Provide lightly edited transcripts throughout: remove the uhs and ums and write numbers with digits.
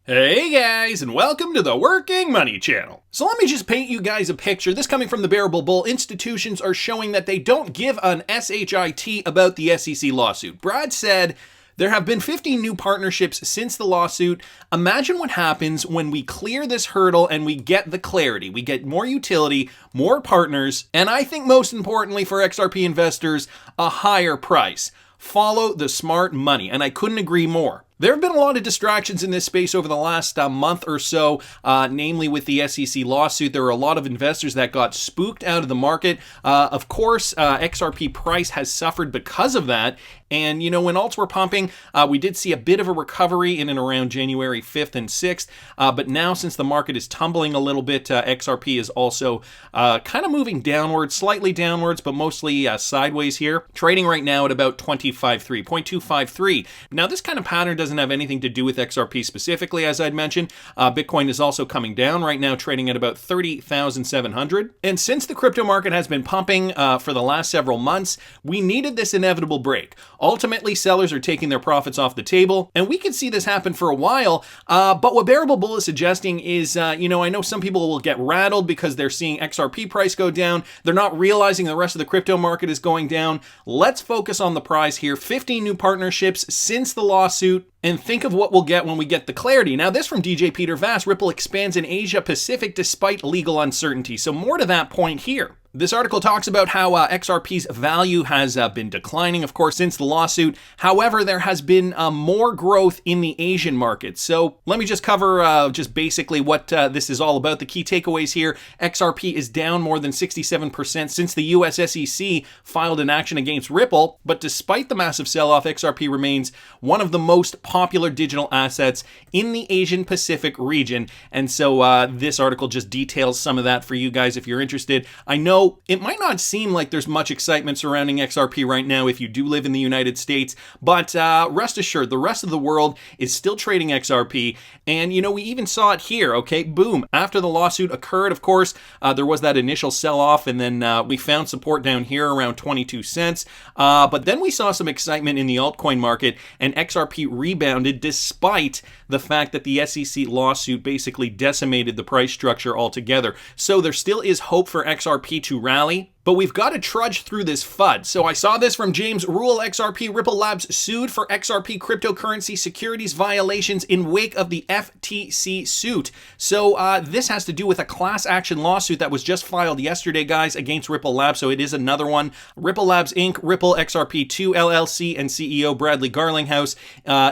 Hey guys, and welcome to the Working Money Channel. So let me just paint you guys a picture. This coming from the Bearable Bull. Institutions are showing that they don't give an shit about the SEC lawsuit. Brad said, there have been 50 new partnerships since the lawsuit. Imagine what happens when we clear this hurdle and we get the clarity. We get more utility, more partners, and I think most importantly for XRP investors, a higher price. Follow the smart money, and I couldn't agree more. There have been a lot of distractions in this space over the last month or so, namely with the SEC lawsuit. There were a lot of investors that got spooked out of the market. Of course, XRP price has suffered because of that. And, you know, when alts were pumping, we did see a bit of a recovery in and around January 5th and 6th. But now, since the market is tumbling a little bit, XRP is also kind of moving downwards, slightly downwards, but mostly sideways here. Trading right now at about 0.253. Now, this kind of pattern doesn't have anything to do with XRP specifically, as I'd mentioned. Bitcoin is also coming down right now, trading at about 30,700. And since the crypto market has been pumping for the last several months, we needed this inevitable break. Ultimately, sellers are taking their profits off the table, and we could see this happen for a while. But what Bearable Bull is suggesting is, I know some people will get rattled because they're seeing XRP price go down. They're not realizing the rest of the crypto market is going down. Let's focus on the prize here. 15 new partnerships since the lawsuit. And think of what we'll get when we get the clarity. Now, this from DJ Peter Vass. Ripple expands in Asia Pacific despite legal uncertainty. So more to that point here. This article talks about how XRP's value has been declining, of course, since the lawsuit. However, there has been more growth in the Asian market. So let me just cover just basically what this is all about. The key takeaways here: XRP is down more than 67% since the US SEC filed an action against Ripple. But despite the massive sell-off, XRP remains one of the most popular digital assets in the Asian Pacific region. And so this article just details some of that for you guys if you're interested. I know it might not seem like there's much excitement surrounding XRP right now if you do live in the United States, but rest assured, the rest of the world is still trading XRP. And, we even saw it here, okay? Boom. After the lawsuit occurred, of course, there was that initial sell-off, and then we found support down here around 22 cents. But then we saw some excitement in the altcoin market, and XRP rebounded despite the fact that the SEC lawsuit basically decimated the price structure altogether. So there still is hope for XRP to rally, but we've got to trudge through this FUD. So I saw this from James. RULEXRP. Ripple Labs sued for XRP cryptocurrency securities violations in wake of the FTC suit. So this has to do with a class action lawsuit that was just filed yesterday, guys, against Ripple Labs. So it is another one. Ripple Labs Inc., Ripple XRP2 LLC, and CEO Bradley Garlinghouse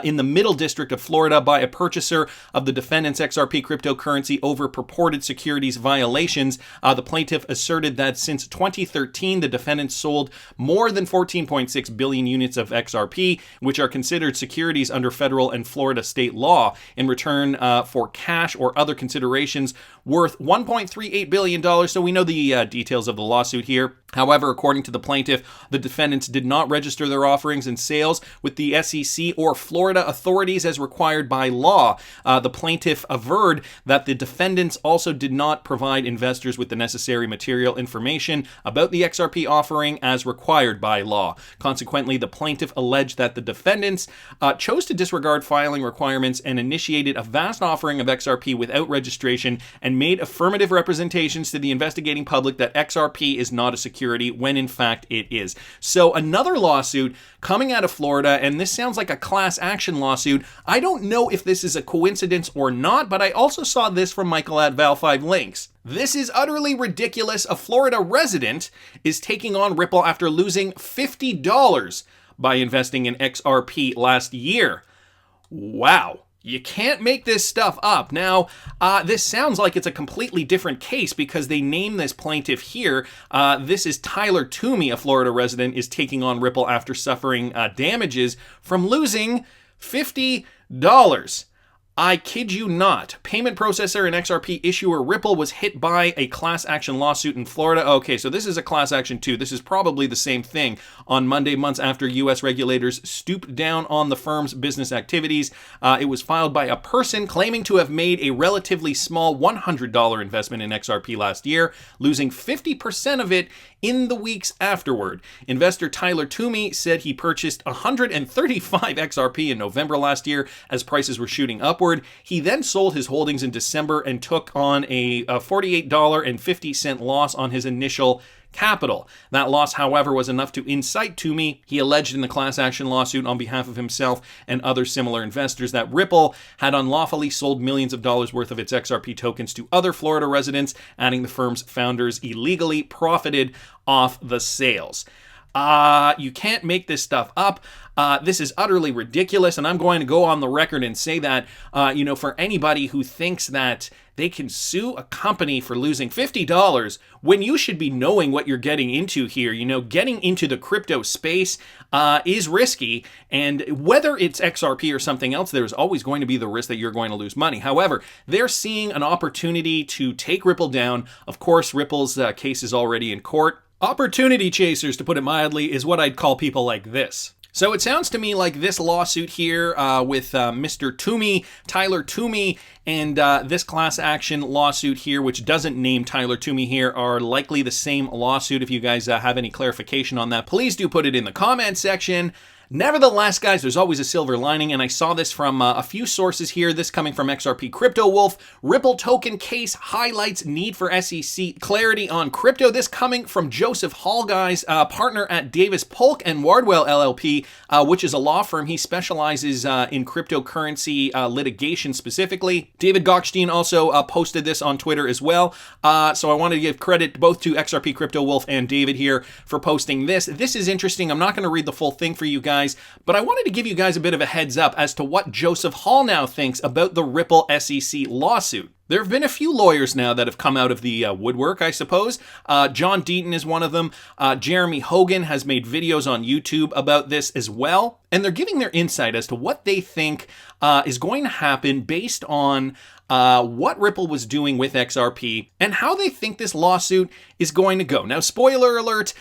in the Middle District of Florida by a purchaser of the defendant's XRP cryptocurrency over purported securities violations. The plaintiff asserted that since 2013, the defendants sold more than 14.6 billion units of XRP, which are considered securities under federal and Florida state law, in return for cash or other considerations worth $1.38 billion. So we know the details of the lawsuit here. However, according to the plaintiff, the defendants did not register their offerings and sales with the SEC or Florida authorities as required by law. The plaintiff averred that the defendants also did not provide investors with the necessary material information about the XRP offering as required by law. Consequently, the plaintiff alleged that the defendants chose to disregard filing requirements and initiated a vast offering of XRP without registration and made affirmative representations to the investigating public that XRP is not a security when in fact it is. So another lawsuit coming out of Florida, and this sounds like a class action lawsuit. I don't know if this is a coincidence or not, but I also saw this from Michael at Val5 Links. This is utterly ridiculous. A Florida resident is taking on Ripple after losing $50 by investing in XRP last year. Wow. You can't make this stuff up. Now, this sounds like it's a completely different case because they name this plaintiff here. This is Tyler Toomey, a Florida resident, is taking on Ripple after suffering damages from losing $50. I kid you not. Payment processor and XRP issuer Ripple was hit by a class action lawsuit in Florida. Okay, so this is a class action too. This is probably the same thing. On Monday, months after U.S. regulators stooped down on the firm's business activities, it was filed by a person claiming to have made a relatively small $100 investment in XRP last year, losing 50% of it in the weeks afterward. Investor Tyler Toomey said he purchased 135 XRP in November last year as prices were shooting upward. upward. He then sold his holdings in December and took on a $48.50 loss on his initial capital. That loss, however, was enough to incite Toomey. He alleged in the class action lawsuit on behalf of himself and other similar investors that Ripple had unlawfully sold millions of dollars worth of its XRP tokens to other Florida residents, adding the firm's founders illegally profited off the sales. You can't make this stuff up. This is utterly ridiculous, and I'm going to go on the record and say that, for anybody who thinks that they can sue a company for losing $50 when you should be knowing what you're getting into here. Getting into the crypto space is risky, and whether it's XRP or something else, there's always going to be the risk that you're going to lose money. However, they're seeing an opportunity to take Ripple down. Of course, Ripple's case is already in court. Opportunity chasers, to put it mildly, is what I'd call people like this. So it sounds to me like this lawsuit here with Mr. Toomey, Tyler Toomey, and this class action lawsuit here, which doesn't name Tyler Toomey here, are likely the same lawsuit. If you guys have any clarification on that, please do put it in the comment section. Nevertheless, guys, there's always a silver lining, and I saw this from a few sources here. This coming from XRPCRYPTOWOLF. Ripple token case highlights need for SEC clarity on crypto. This coming from Joseph Hall, guys, partner at Davis Polk and Wardwell LLP, which is a law firm. He specializes in cryptocurrency litigation specifically. DAVIDGOKHSHTEIN also posted this on Twitter as well. So I wanted to give credit both to XRPCRYPTOWOLF and David here for posting this. This is interesting. I'm not going to read the full thing for you guys, but I wanted to give you guys a bit of a heads up as to what Joseph Hall now thinks about the Ripple SEC lawsuit. There have been a few lawyers now that have come out of the woodwork, I suppose. John Deaton is one of them. Jeremy Hogan has made videos on YouTube about this as well. And they're giving their insight as to what they think is going to happen based on what Ripple was doing with XRP and how they think this lawsuit is going to go. Now, spoiler alert,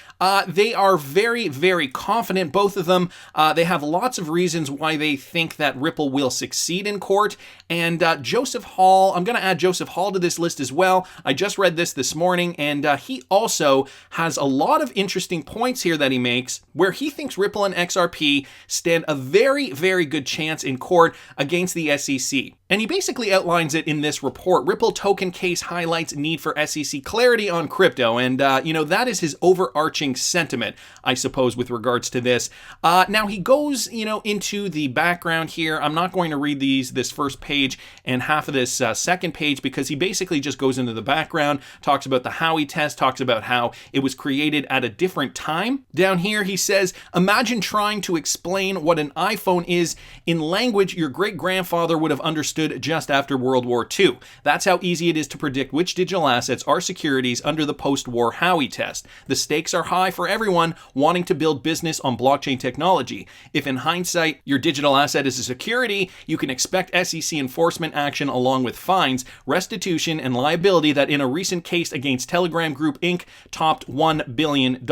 they are very, very confident, both of them. They have lots of reasons why they think that Ripple will succeed in court. And Joseph Hall, I'm going to add Joseph Hall to this list as well. I just read this morning, and he also has a lot of interesting points here that he makes where he thinks Ripple and XRP stand a very, very good chance in court against the SEC. And he basically outlines it in this report. Ripple token case highlights need for SEC clarity on crypto. And, that is his overarching sentiment, I suppose, with regards to this. Now, he goes, into the background here. I'm not going to read this first page and half of this second page, because he basically just goes into the background, talks about the Howey test, talks about how it was created at a different time. Down here, he says, imagine trying to explain what an iPhone is in language your great-grandfather would have understood just after World War II. That's how easy it is to predict which digital assets are securities under the post-war Howey test. The stakes are high for everyone wanting to build business on blockchain technology. If in hindsight, your digital asset is a security, you can expect SEC enforcement action along with fines, restitution, and liability that in a recent case against Telegram Group Inc. topped $1 billion.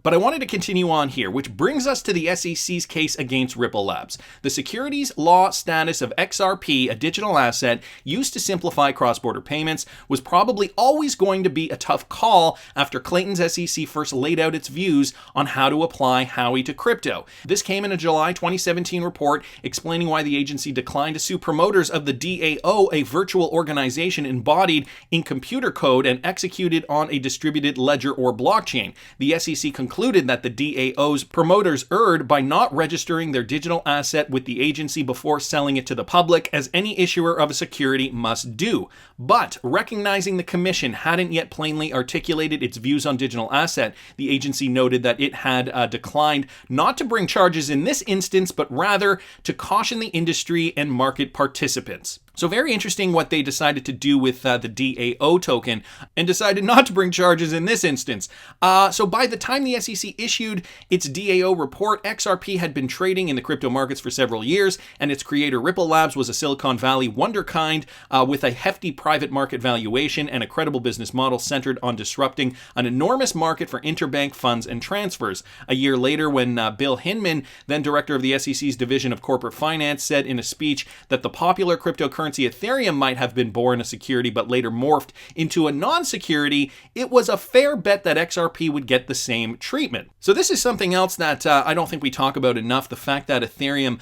But I wanted to continue on here, which brings us to the SEC's case against Ripple Labs. The securities law status of XRP, a digital asset used to simplify cross-border payments, was probably always going to be a tough call after Clayton's SEC first laid out its views on how to apply Howey to crypto. This came in a July 2017 report explaining why the agency declined to sue promoters of the DAO, a virtual organization embodied in computer code and executed on a distributed ledger or blockchain. The SEC concluded that the DAO's promoters erred by not registering their digital asset with the agency before selling it to the public, as any issuer of a security must do. But recognizing the commission hadn't yet plainly articulated its views on digital asset, the agency noted that it had declined not to bring charges in this instance, but rather to caution the industry and market participants. So very interesting what they decided to do with the DAO token, and decided not to bring charges in this instance. So by the time the SEC issued its DAO report, XRP had been trading in the crypto markets for several years, and its creator Ripple Labs was a Silicon Valley wonderkind with a hefty private market valuation and a credible business model centered on disrupting an enormous market for interbank funds and transfers. A year later, when Bill Hinman, then director of the SEC's Division of Corporate Finance, said in a speech that the popular cryptocurrency cryptocurrency Ethereum might have been born a security but later morphed into a non-security, it was a fair bet that XRP would get the same treatment. So this is something else that I don't think we talk about enough, the fact that Ethereum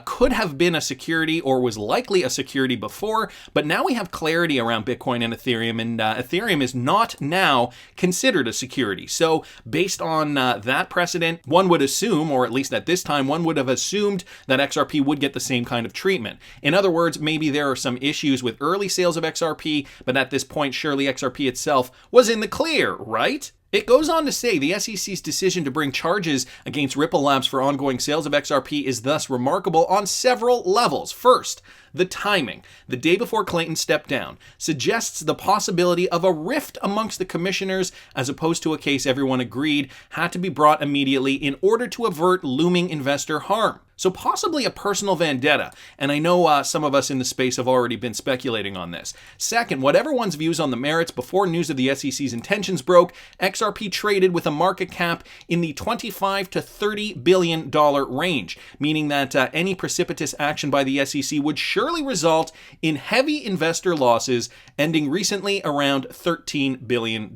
could have been a security or was likely a security before, but now we have clarity around Bitcoin and Ethereum, and Ethereum is not now considered a security. So based on that precedent, one would assume, or at least at this time, one would have assumed that XRP would get the same kind of treatment. In other words, maybe there are some issues with early sales of XRP, but at this point, surely XRP itself was in the clear, right? It goes on to say the SEC's decision to bring charges against Ripple Labs for ongoing sales of XRP is thus remarkable on several levels. First, the timing, the day before Clayton stepped down, suggests the possibility of a rift amongst the commissioners as opposed to a case everyone agreed had to be brought immediately in order to avert looming investor harm. So possibly a personal vendetta, and I know some of us in the space have already been speculating on this. Second, whatever one's views on the merits, before news of the SEC's intentions broke, XRP traded with a market cap in the $25 to $30 billion range, meaning that any precipitous action by the SEC would surely result in heavy investor losses, ending recently around $13 billion.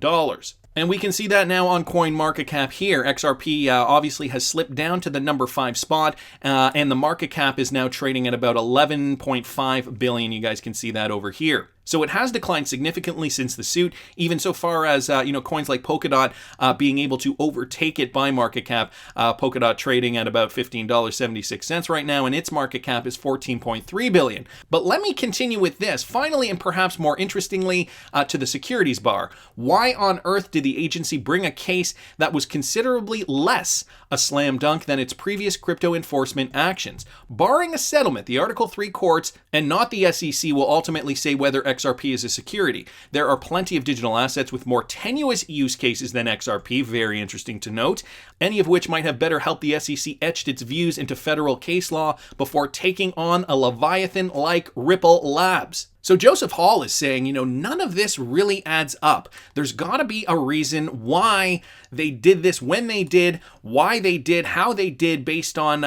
And we can see that now on CoinMarketCap here. XRP obviously has slipped down to the number 5 spot, and the market cap is now trading at about 11.5 billion. You guys can see that over here. So it has declined significantly since the suit, even so far as, coins like Polkadot being able to overtake it by market cap. Polkadot trading at about $15.76 right now, and its market cap is $14.3 billion. But let me continue with this. Finally, and perhaps more interestingly, to the securities bar. Why on earth did the agency bring a case that was considerably less a slam dunk than its previous crypto enforcement actions? Barring a settlement, the Article 3 courts and not the SEC will ultimately say whether XRP is a security. There are plenty of digital assets with more tenuous use cases than XRP, very interesting to note, any of which might have better helped the SEC etch its views into federal case law before taking on a Leviathan like Ripple Labs. So Joseph Hall is saying, none of this really adds up. There's got to be a reason why they did this, when they did, why they did, how they did, based on,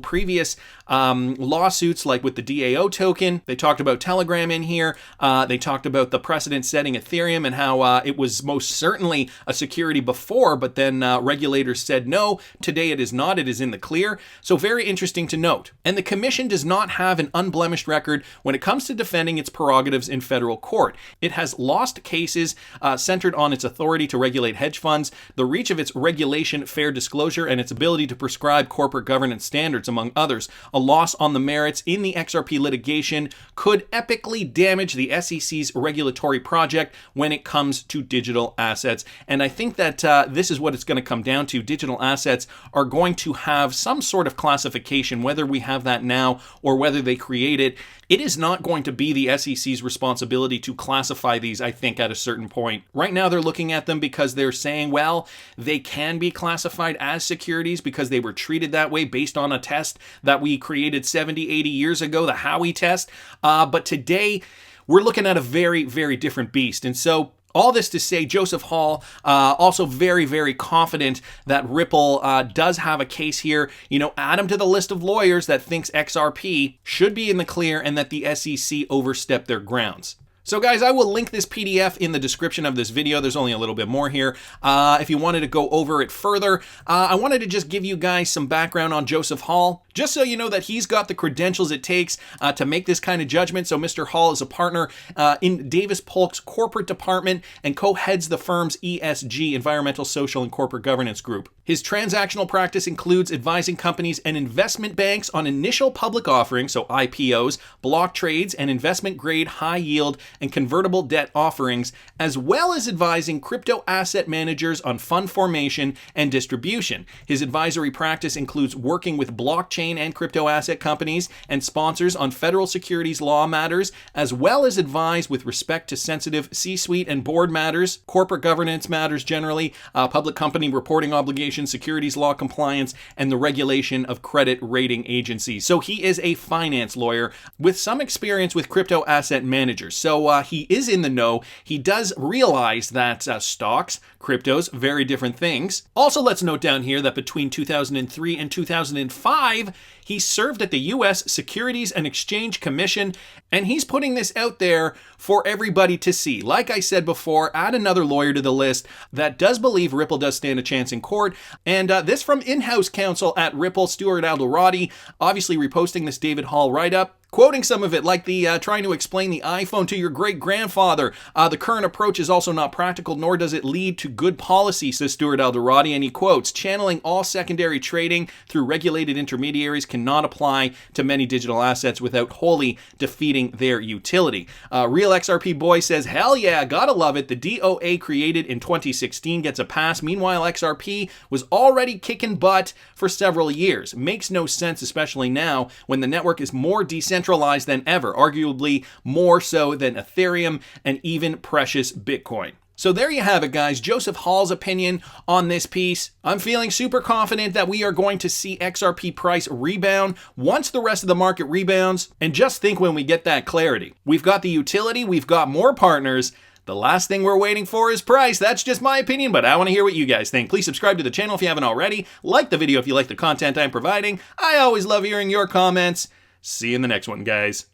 previous lawsuits like with the DAO token. They talked about Telegram in here. They talked about the precedent-setting Ethereum and how it was most certainly a security before, but then regulators said no. Today it is not. It is in the clear. So very interesting to note. And the commission does not have an unblemished record when it comes to defending its prerogatives in federal court. It has lost cases centered on its authority to regulate hedge funds, the reach of its regulation, fair disclosure, and its ability to prescribe corporate governance standards, among others. A loss on the merits in the XRP litigation could epically damage the SEC's regulatory project when it comes to digital assets. And I think that this is what it's going to come down to. Digital assets are going to have some sort of classification, whether we have that now or whether they create it. It is not going to be the SEC's responsibility to classify these, I think, at a certain point. Right now, they're looking at them because they're saying, well, they can be classified as securities because they were treated that way based on a test that we created 70, 80 years ago, the Howey test. But today, we're looking at a very, very different beast. And so all this to say, Joseph Hall also very, very confident that Ripple does have a case here. Add him to the list of lawyers that thinks XRP should be in the clear and that the SEC overstepped their grounds. So guys, I will link this PDF in the description of this video. There's only a little bit more here. If you wanted to go over it further, I wanted to just give you guys some background on Joseph Hall, just so you know that he's got the credentials it takes to make this kind of judgment. So Mr. Hall is a partner in Davis Polk's corporate department and co-heads the firm's ESG, Environmental, Social, and Corporate Governance group. His transactional practice includes advising companies and investment banks on initial public offerings, so IPOs, block trades, and investment-grade high-yield and convertible debt offerings, as well as advising crypto asset managers on fund formation and distribution. His advisory practice includes working with blockchain and crypto asset companies and sponsors on federal securities law matters, as well as advise with respect to sensitive C-suite and board matters, corporate governance matters generally, public company reporting obligations, securities law compliance, and the regulation of credit rating agencies. So he is a finance lawyer with some experience with crypto asset managers. So he is in the know. He does realize that stocks, cryptos, very different things. Also, let's note down here that between 2003 and 2005, 2005. He served at the U.S. Securities and Exchange Commission, and he's putting this out there for everybody to see. Like I said before, add another lawyer to the list that does believe Ripple does stand a chance in court. And this from in-house counsel at Ripple, Stuart Alderati, obviously reposting this David Hall write-up. Quoting some of it, like the trying to explain the iPhone to your great-grandfather. The current approach is also not practical, nor does it lead to good policy, says Stuart Alderati. And he quotes, channeling all secondary trading through regulated intermediaries cannot apply to many digital assets without wholly defeating their utility. RULEXRP boy says, hell yeah, gotta love it. The DOA created in 2016 gets a pass. Meanwhile, XRP was already kicking butt for several years. Makes no sense, especially now when the network is more decentralized than ever, arguably more so than Ethereum and even precious Bitcoin. So there you have it, guys. Joseph Hall's opinion on this piece. I'm feeling super confident that we are going to see XRP price rebound once the rest of the market rebounds. And just think when we get that clarity. We've got the utility, we've got more partners. The last thing we're waiting for is price. That's just my opinion, but I want to hear what you guys think. Please subscribe to the channel if you haven't already. Like the video if you like the content I'm providing. I always love hearing your comments. See you in the next one, guys.